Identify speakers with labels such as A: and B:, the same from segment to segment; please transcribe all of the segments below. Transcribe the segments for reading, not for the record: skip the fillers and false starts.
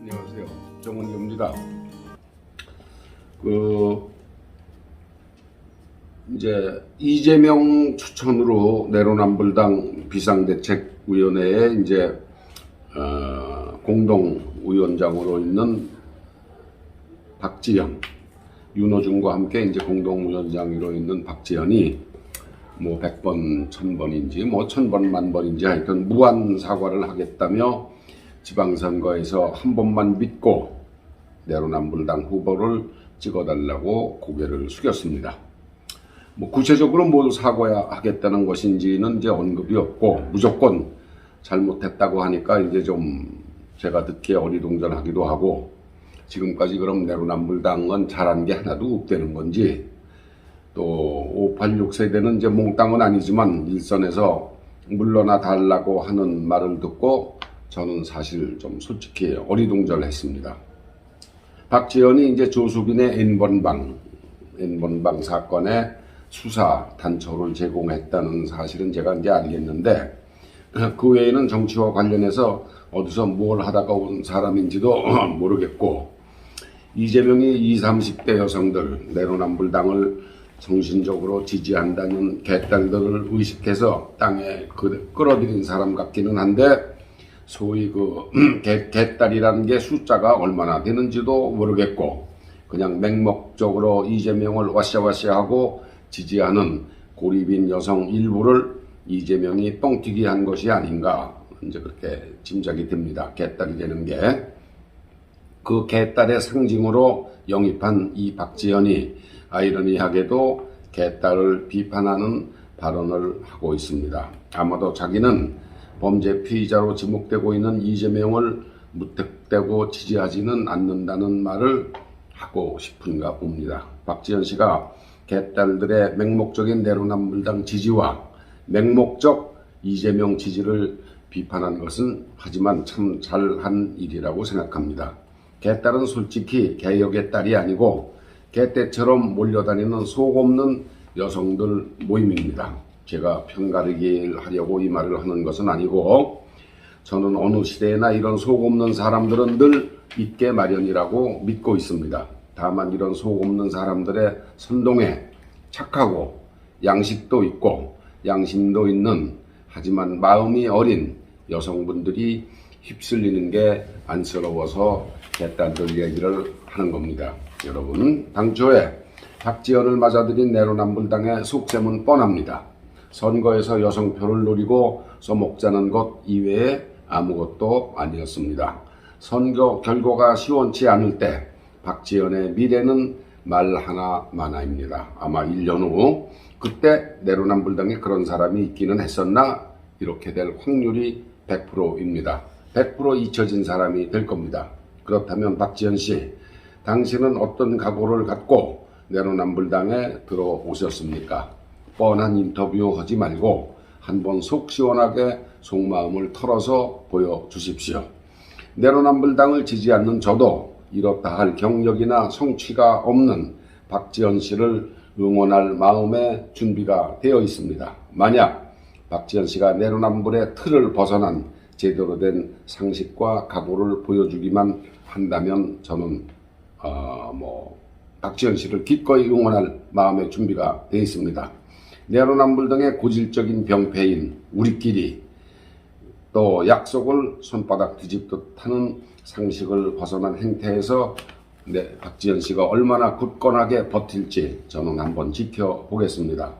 A: 안녕하세요. 정은경입니다. 이제 이재명 추천으로 내로남불당 비상대책위원회에 이제 공동위원장으로 있는 박지현, 윤호중과 함께 이제 공동위원장으로 있는 박지현이 뭐 100번, 1000번인지 뭐 1000번, 만번인지 하여튼 무한 사과를 하겠다며 지방선거에서 한 번만 믿고 내로남불당 후보를 찍어달라고 고개를 숙였습니다. 뭐 구체적으로 뭘 사과하겠다는 것인지는 이제 언급이 없고 무조건 잘못했다고 하니까 이제 좀 제가 듣기에 어리둥절하기도 하고 지금까지 그럼 내로남불당은 잘한 게 하나도 없다는 건지 또 586 세대는 이제 몽땅은 아니지만 일선에서 물러나 달라고 하는 말을 듣고 저는 사실 좀 솔직히 어리둥절했습니다. 박지현이 이제 조수빈의 N번방 사건에 수사 단초를 제공했다는 사실은 제가 이제 알겠는데 그 외에는 정치와 관련해서 어디서 뭘 하다가 온 사람인지도 모르겠고 이재명이 20, 30대 여성들 내로남불당을 정신적으로 지지한다는 개딸들을 의식해서 땅에 끌어들인 사람 같기는 한데 소위 개딸이라는 게 숫자가 얼마나 되는지도 모르겠고 그냥 맹목적으로 이재명을 와샤와샤하고 지지하는 고립인 여성 일부를 이재명이 뻥튀기 한 것이 아닌가 이제 그렇게 짐작이 듭니다. 개딸이 되는 게 그 개딸의 상징으로 영입한 이 박지현이 아이러니하게도 개딸을 비판하는 발언을 하고 있습니다. 아마도 자기는 범죄 피의자로 지목되고 있는 이재명을 무턱대고 지지하지는 않는다는 말을 하고 싶은가 봅니다. 박지현 씨가 개딸들의 맹목적인 내로남불당 지지와 맹목적 이재명 지지를 비판한 것은 하지만 참 잘한 일이라고 생각합니다. 개딸은 솔직히 개역의 딸이 아니고 개떼처럼 몰려다니는 속없는 여성들 모임입니다. 제가 편가르기를 하려고 이 말을 하는 것은 아니고 저는 어느 시대에나 이런 속없는 사람들은 늘 있게 마련이라고 믿고 있습니다. 다만 이런 속없는 사람들의 선동에 착하고 양식도 있고 양심도 있는 하지만 마음이 어린 여성분들이 휩쓸리는 게 안쓰러워서 개딸들 얘기를 하는 겁니다. 여러분, 당초에 박지현을 맞아들인 내로남불당의 속셈은 뻔합니다. 선거에서 여성표를 노리고 써먹자는 것 이외에 아무것도 아니었습니다. 선거 결과가 시원치 않을 때 박지현의 미래는 말 하나 마나입니다. 아마 1년 후 그때 내로남불당에 그런 사람이 있기는 했었나 이렇게 될 확률이 100%입니다. 100% 잊혀진 사람이 될 겁니다. 그렇다면 박지현 씨, 당신은 어떤 각오를 갖고 내로남불당에 들어오셨습니까? 뻔한 인터뷰 하지 말고 한번 속 시원하게 속마음을 털어서 보여주십시오. 내로남불당을 지지 않는 저도 이렇다 할 경력이나 성취가 없는 박지현 씨를 응원할 마음의 준비가 되어 있습니다. 만약 박지현 씨가 내로남불의 틀을 벗어난 제대로 된 상식과 각오를 보여주기만 한다면 저는 박지현 씨를 기꺼이 응원할 마음의 준비가 되어 있습니다. 내로남불당의 고질적인 병폐인 우리끼리 또 약속을 손바닥 뒤집듯 하는 상식을 벗어난 행태에서 박지현 씨가 얼마나 굳건하게 버틸지 저는 한번 지켜보겠습니다.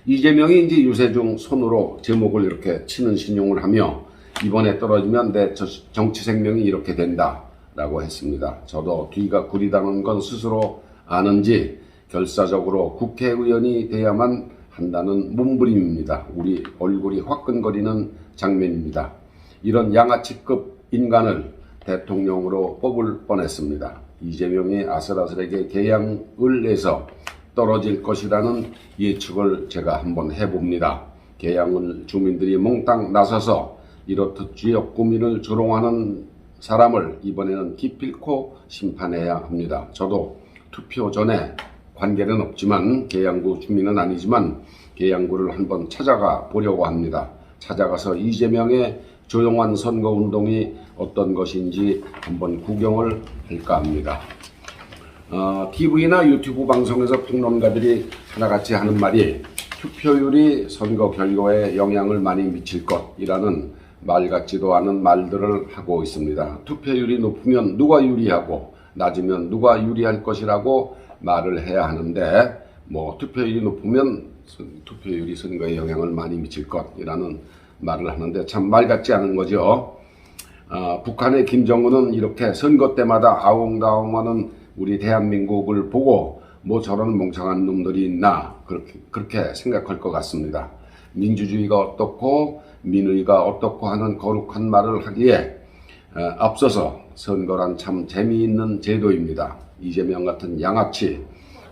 A: 이재명이 이제 유세중 손으로 제목을 이렇게 치는 신용을 하며 이번에 떨어지면 내 정치 생명이 이렇게 된다라고 했습니다. 저도 뒤가 구리다는 건 스스로 아는지 결사적으로 국회의원이 돼야만 한다는 몸부림입니다. 우리 얼굴이 화끈거리는 장면입니다. 이런 양아치급 인간을 대통령으로 뽑을 뻔했습니다. 이재명이 아슬아슬하게 개양을 내서 떨어질 것이라는 예측을 제가 한번 해봅니다. 개양을 주민들이 몽땅 나서서 이렇듯 지역 구민을 조롱하는 사람을 이번에는 기필코 심판해야 합니다. 저도 투표 전에 관계는 없지만 계양구 주민은 아니지만 계양구를 한번 찾아가 보려고 합니다. 찾아가서 이재명의 조용한 선거운동이 어떤 것인지 한번 구경을 할까 합니다. TV나 유튜브 방송에서 평론가들이 하나같이 하는 말이 투표율이 선거 결과에 영향을 많이 미칠 것이라는 말 같지도 않은 말들을 하고 있습니다. 투표율이 높으면 누가 유리하고 낮으면 누가 유리할 것이라고 말을 해야 하는데 투표율이 높으면 투표율이 선거에 영향을 많이 미칠 것이라는 말을 하는데 참 말 같지 않은 거죠. 북한의 김정은은 이렇게 선거 때마다 아웅다웅하는 우리 대한민국을 보고 저런 멍청한 놈들이 있나 그렇게 생각할 것 같습니다. 민주주의가 어떻고 민의가 어떻고 하는 거룩한 말을 하기에 앞서서 선거란 참 재미있는 제도입니다. 이재명 같은 양아치,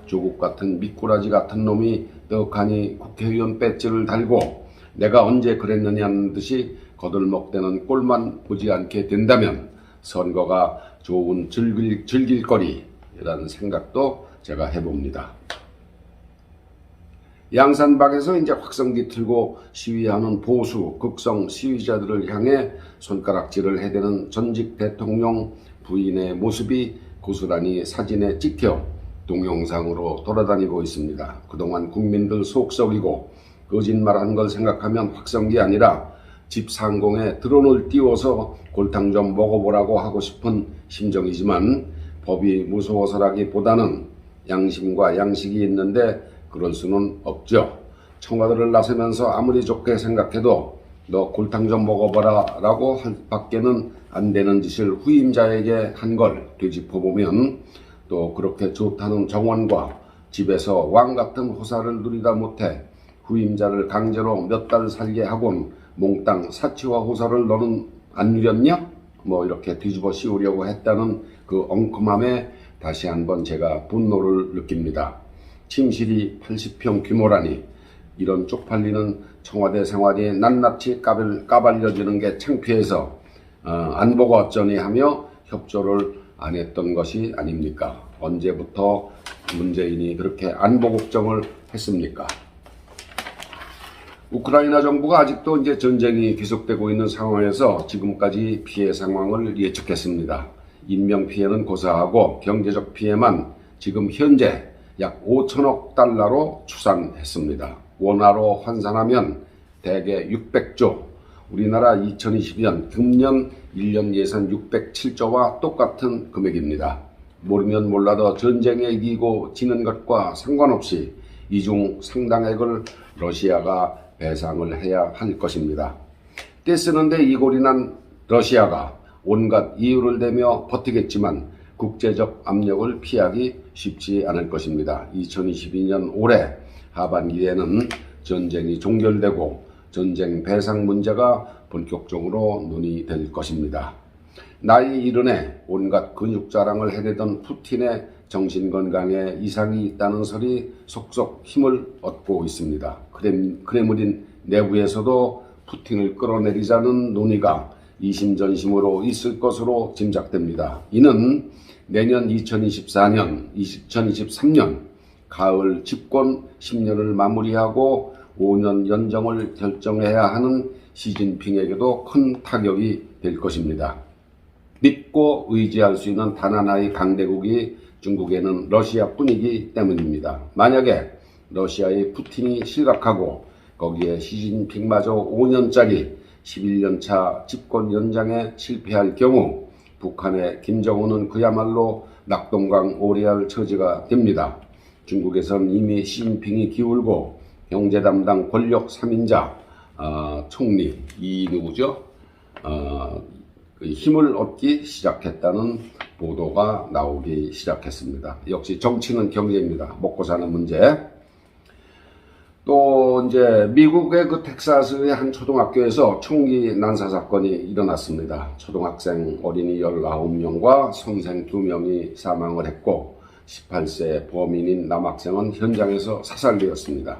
A: 조국 같은 미꾸라지 같은 놈이 떡하니 국회의원 배지를 달고 내가 언제 그랬느냐는 듯이 거들먹대는 꼴만 보지 않게 된다면 선거가 좋은 즐길거리라는 생각도 제가 해봅니다. 양산박에서 이제 확성기 틀고 시위하는 보수, 극성 시위자들을 향해 손가락질을 해대는 전직 대통령 부인의 모습이 고스란히 사진에 찍혀 동영상으로 돌아다니고 있습니다. 그동안 국민들 속 썩이고 거짓말한 걸 생각하면 확성기 아니라 집 상공에 드론을 띄워서 골탕 좀 먹어보라고 하고 싶은 심정이지만 법이 무서워서라기보다는 양심과 양식이 있는데 그럴 수는 없죠. 청와대를 나서면서 아무리 좋게 생각해도 너 골탕 좀 먹어봐라 라고 할 밖에는 안 되는 짓을 후임자에게 한 걸 되짚어보면 또 그렇게 좋다는 정원과 집에서 왕같은 호사를 누리다 못해 후임자를 강제로 몇 달 살게 하곤 몽땅 사치와 호사를 너는 안 누렸냐? 이렇게 뒤집어 씌우려고 했다는 그 엉큼함에 다시 한번 제가 분노를 느낍니다. 침실이 80평 규모라니 이런 쪽팔리는 청와대 생활이 낱낱이 까발려지는 게 창피해서 안 보고 어쩌니 하며 협조를 안 했던 것이 아닙니까? 언제부터 문재인이 그렇게 안보 걱정을 했습니까? 우크라이나 정부가 아직도 이제 전쟁이 계속되고 있는 상황에서 지금까지 피해 상황을 예측했습니다. 인명 피해는 고사하고 경제적 피해만 지금 현재 약 5천억 달러로 추산했습니다. 원화로 환산하면 대개 600조, 우리나라 2022년 금년 1년 예산 607조와 똑같은 금액입니다. 모르면 몰라도 전쟁에 이기고 지는 것과 상관없이 이 중 상당액을 러시아가 배상을 해야 할 것입니다. 떼쓰는데 이골이 난 러시아가 온갖 이유를 대며 버티겠지만 국제적 압력을 피하기 쉽지 않을 것입니다. 2022년 올해 하반기에는 전쟁이 종결되고 전쟁 배상 문제가 본격적으로 논의될 것입니다. 나이 이른에 온갖 근육 자랑을 해대던 푸틴의 정신건강에 이상이 있다는 설이 속속 힘을 얻고 있습니다. 크렘린 내부에서도 푸틴을 끌어내리자는 논의가 이심전심으로 있을 것으로 짐작됩니다. 이는 내년 2023년 가을 집권 10년을 마무리하고 5년 연정을 결정해야 하는 시진핑에게도 큰 타격이 될 것입니다. 믿고 의지할 수 있는 단 하나의 강대국이 중국에는 러시아뿐이기 때문입니다. 만약에 러시아의 푸틴이 실각하고 거기에 시진핑마저 5년짜리 11년차 집권 연장에 실패할 경우 북한의 김정은은 그야말로 낙동강 오리알 처지가 됩니다. 중국에선 이미 시진핑이 기울고 경제 담당 권력 3인자 총리 누구죠? 힘을 얻기 시작했다는 보도가 나오기 시작했습니다. 역시 정치는 경제입니다. 먹고 사는 문제. 또 이제 미국의 그 텍사스의 한 초등학교에서 총기 난사 사건이 일어났습니다. 초등학생 어린이 19명과 선생 2명이 사망을 했고 18세 범인인 남학생은 현장에서 사살되었습니다.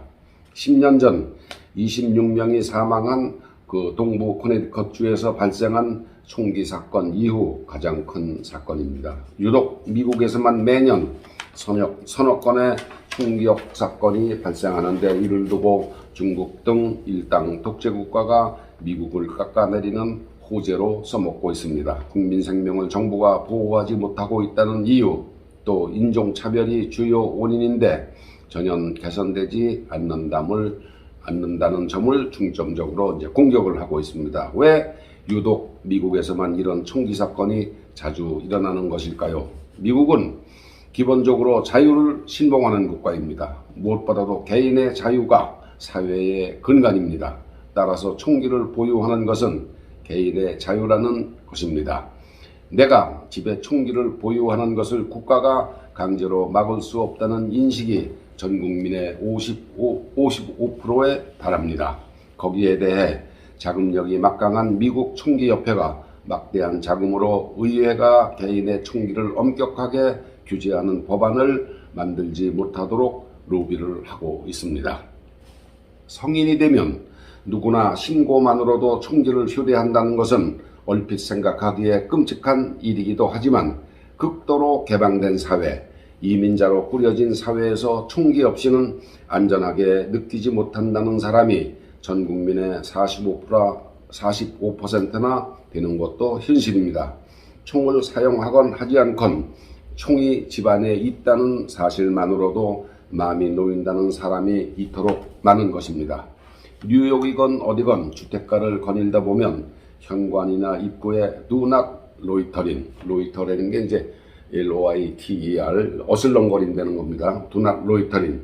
A: 10년 전 26명이 사망한 그 동부 코네티컷주에서 발생한 총기 사건 이후 가장 큰 사건입니다. 유독 미국에서만 매년 서너 건의 총기역 사건이 발생하는데 이를 두고 중국 등 일당 독재 국가가 미국을 깎아내리는 호재로 써먹고 있습니다. 국민 생명을 정부가 보호하지 못하고 있다는 이유, 또 인종차별이 주요 원인인데 전혀 개선되지 않는다는 점을 중점적으로 이제 공격을 하고 있습니다. 왜 유독 미국에서만 이런 총기 사건이 자주 일어나는 것일까요? 미국은 기본적으로 자유를 신봉하는 국가입니다. 무엇보다도 개인의 자유가 사회의 근간입니다. 따라서 총기를 보유하는 것은 개인의 자유라는 것입니다. 내가 집에 총기를 보유하는 것을 국가가 강제로 막을 수 없다는 인식이 전 국민의 55%에 달합니다. 거기에 대해 자금력이 막강한 미국 총기협회가 막대한 자금으로 의회가 개인의 총기를 엄격하게 규제하는 법안을 만들지 못하도록 로비를 하고 있습니다. 성인이 되면 누구나 신고만으로도 총기를 휴대한다는 것은 얼핏 생각하기에 끔찍한 일이기도 하지만 극도로 개방된 사회, 이민자로 꾸려진 사회에서 총기 없이는 안전하게 느끼지 못한다는 사람이 전 국민의 45%나 되는 것도 현실입니다. 총을 사용하건 하지 않건 총이 집안에 있다는 사실만으로도 마음이 놓인다는 사람이 이토록 많은 것입니다. 뉴욕이건 어디건 주택가를 거닐다 보면 현관이나 입구에 Do not loitering 게 이제 LOITER 어슬렁거린다는 겁니다. Do not loitering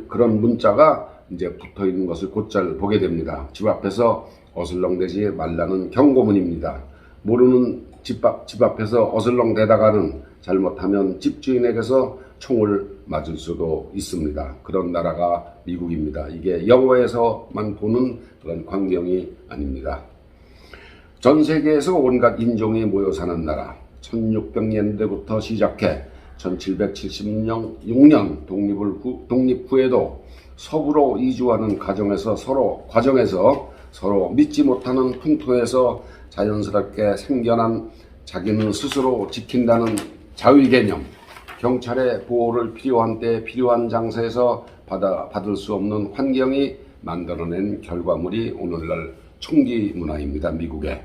A: 그런 문자가 이제 붙어 있는 것을 곧잘 보게 됩니다. 집 앞에서 어슬렁대지 말라는 경고문입니다. 모르는 집 앞에서 어슬렁대다가는 잘못하면 집주인에게서 총을 맞을 수도 있습니다. 그런 나라가 미국입니다. 이게 영화에서만 보는 그런 광경이 아닙니다. 전 세계에서 온갖 인종이 모여 사는 나라, 1600년대부터 시작해 1776년 독립 후에도 서부로 이주하는 과정에서 서로 믿지 못하는 풍토에서 자연스럽게 생겨난 자기는 스스로 지킨다는 자위 개념, 경찰의 보호를 필요한 때 필요한 장소에서 받을 수 없는 환경이 만들어낸 결과물이 오늘날 총기 문화입니다. 미국에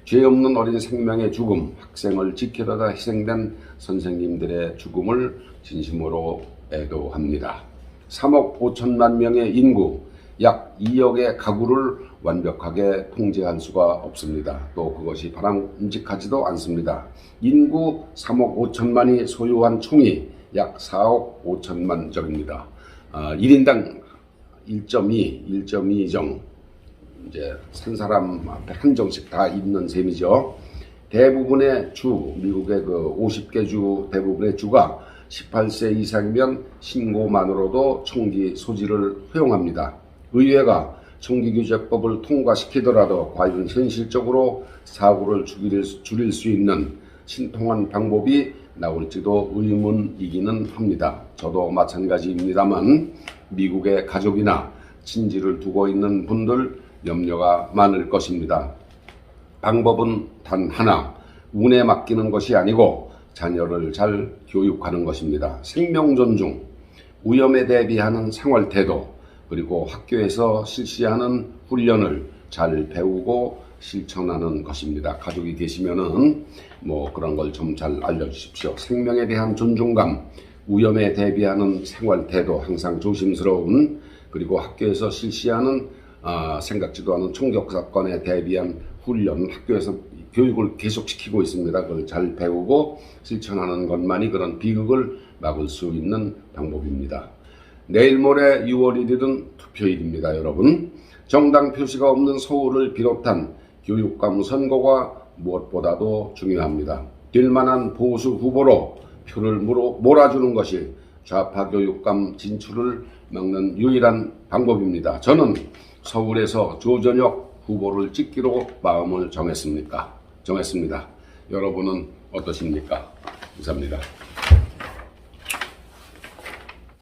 A: 죄 없는 어린 생명의 죽음, 학생을 지키려다 희생된 선생님들의 죽음을 진심으로 애도합니다. 3억 5천만 명의 인구, 약 2억의 가구를 완벽하게 통제할 수가 없습니다. 또 그것이 바람직하지도 않습니다. 인구 3억 5천만이 소유한 총이 약 4억 5천만 적입니다. 1인당 1.2정 이제 한 사람 앞에 한 정씩 다 있는 셈이죠. 대부분의 주, 미국의 그 50개 주 대부분의 주가 18세 이상이면 신고만으로도 총기 소지를 허용합니다. 의회가 총기규제법을 통과시키더라도 과연 현실적으로 사고를 줄일 수 있는 신통한 방법이 나올지도 의문이기는 합니다. 저도 마찬가지입니다만 미국의 가족이나 친지를 두고 있는 분들 염려가 많을 것입니다. 방법은 단 하나, 운에 맡기는 것이 아니고 자녀를 잘 교육하는 것입니다. 생명 존중, 위험에 대비하는 생활 태도, 그리고 학교에서 실시하는 훈련을 잘 배우고 실천하는 것입니다. 가족이 계시면은 뭐 그런 걸 좀 잘 알려주십시오. 생명에 대한 존중감, 위험에 대비하는 생활 태도, 항상 조심스러운, 그리고 학교에서 실시하는 생각지도 않은 총격 사건에 대비한 훈련, 학교에서 교육을 계속시키고 있습니다. 그걸 잘 배우고 실천하는 것만이 그런 비극을 막을 수 있는 방법입니다. 내일 모레 6월 1일은 투표일입니다. 여러분, 정당 표시가 없는 서울을 비롯한 교육감 선거가 무엇보다도 중요합니다. 될만한 보수 후보로 표를 몰아주는 것이 좌파 교육감 진출을 막는 유일한 방법입니다. 저는 서울에서 조전혁 후보를 찍기로 마음을 정했습니다. 여러분은 어떠십니까? 감사합니다.